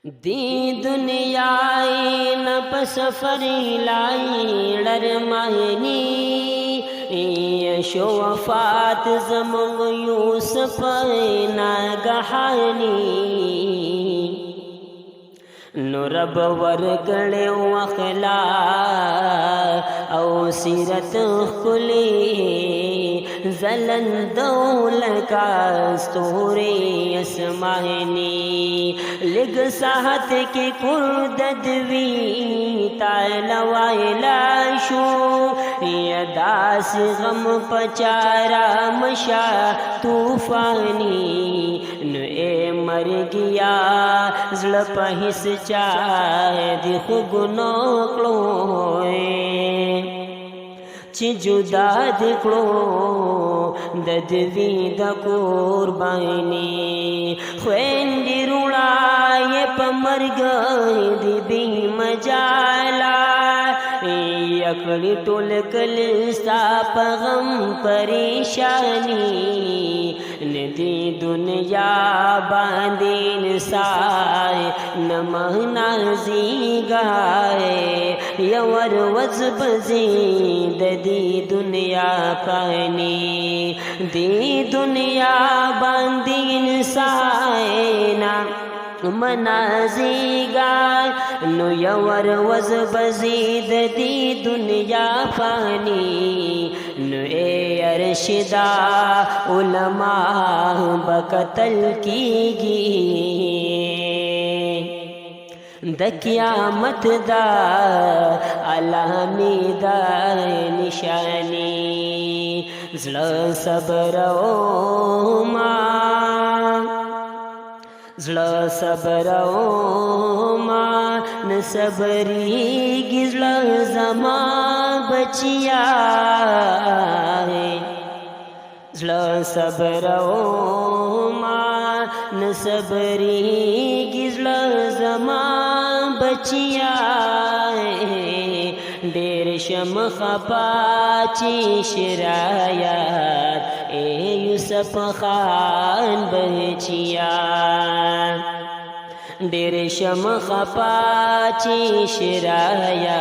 दी दुनियाई न पसफरी लाई डरमायनी यशो वफात ज़मुग यूसुफ नागहानी नो रब वर्गड़े अखला औ सीरत खुली ज़लंदौल का स्तूरे असमानी लिग साहत के कुर्ददवी तालवाइलाशो यदास गम पचारा मशा तूफानी न ए मर गया ज़ल पहिस चाहे दिख गुनोकलो ची जुदा दिखलो ददवी द कुर्बानी ख्वेंडी रुड़ाए पमर गए दिबी मजाला यकड़ी टोल कलिस्ता पगम परेशानी नदी दुनिया बांदीन साए नमह नाजी गाए यवर वज बजी ददी दुनिया पानी दी दुनिया बांदीन साए ना मनाजी गाय नो यवर वज बजीद दी दुनिया पानी नो ए अरशिदा उलमा बकतल कीगी द क़यामत दा अलामी दा निशानी ज़ल सब्र ओ मां ज़ल सब्र ओ मां न सबरी गिज़ल ज़मा बचिया ज़ल सब्र ओ मां न सबरी गिज़ल ज़मा बचिया डेर शम खपाची शिरायात ए यूसुफ खान बचिया डेर शम खपाची शिराया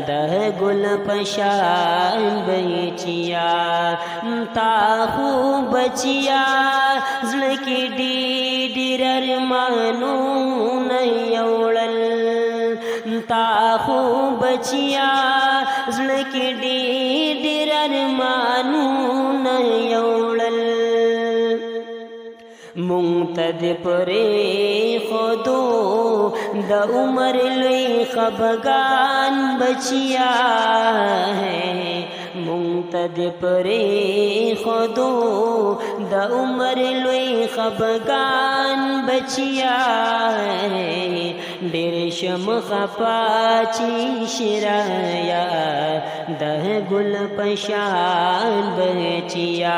दह गुल पशान बचिया ताहू बचिया ज़ल की डीडर मानू नयौड़ल ताहू बचिया ज़ल की डीडर मानू नयौड़ल मुंतद परे खुदो द उमर लई खबगान बचिया है मुंतद परे खुदो द उमर लई खबगान बचिया है डेर शम खपाची शिराया दह गुल पशान बचिया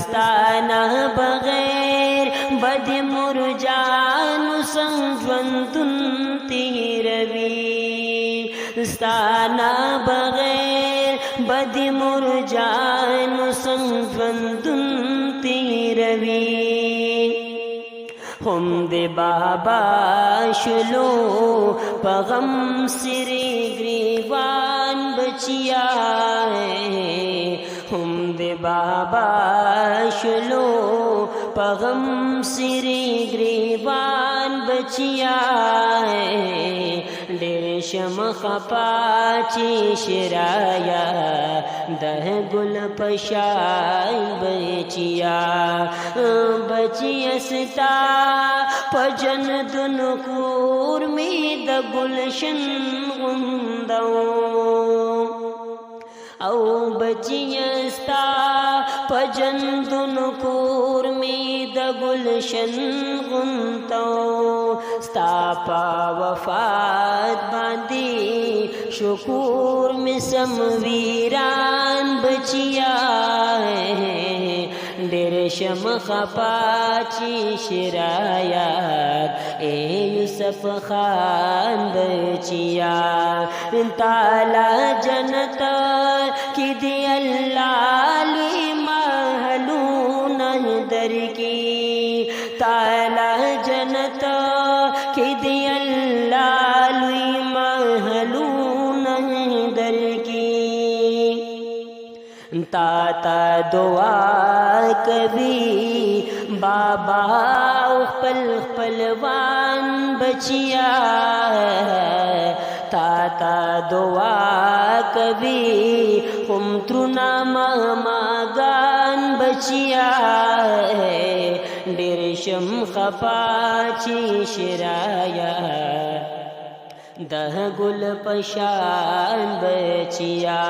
स्ताना बगैर बद मुरजान संजवंतुन तीरवी स्ताना बगैर बद मुरजान संजवंतुन तीरवी हम दे बाबा शुलो पगम सिरे ग्रीवान बचिया हम दे बाबा शुलो पगम सिरे ग्रीवान बचिया डेर शम खपाची शिराया दह गुल पशान बचिया बचियसता पजन दुनकूर में द गुलशन गुंदो औ बचियस्ता पजन दुनकूर में द गुलशन गुंतो स्तापा वफात बांदी शुकूर में समवीरान बचिया डेर शम खपाची शिराया ए यूसुफ खान बचिया ताला जनत की दी अल्लाह महलून दर की ताला जनत کې دی الله لوی محلونه درکړي تا تا دعا کوي بابا خپل خپلوان بچیا تا تا دعا کوي هم ترنا ماګان بچیا ډېر شم خفا چې شرایا د ګل پشان بچیا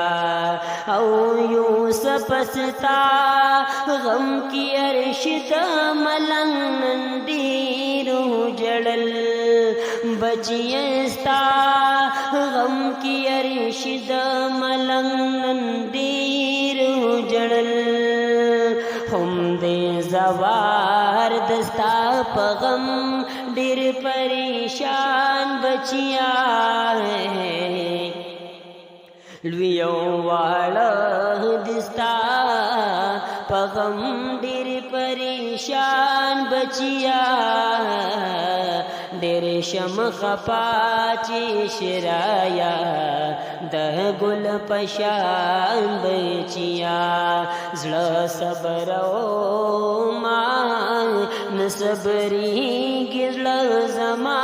او یوسف ستا غم کی ارشد ملنګ نندیرو جړل بچیستا غم کی ارشد ملنګ نندیرو جړل هم دې زوار دستا پغم ډېر پریشان بچیا لویو واړه دستا پغم ډېر پریشان بچیا ډېر شم خفا چې شرایا د ګل پشان بچیا زړه صبر او ما نصبریږي زړه زما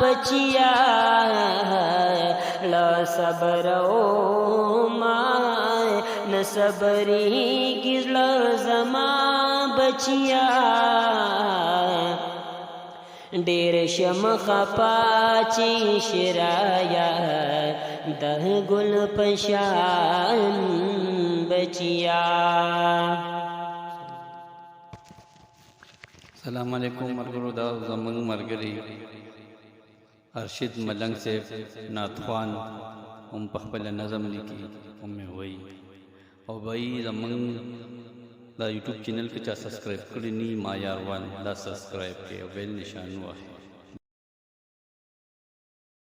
بچیا لا صبر او ما نصبریږي زړه زما بچیا ډېر شم خفا چې شرایا د ګل پشان بچیا. السلام علیکم مرګرو دا زمنګ مرګري ارشد ملنګ صاحب ناتخوان هم په خپل نظم لیکي هم وایي او بھائی زمنګ دا یوټیوب چینل کې چا سبسکرایب کړی نی ما یاروان دا سبسکرایب کې او بیل نشان وای.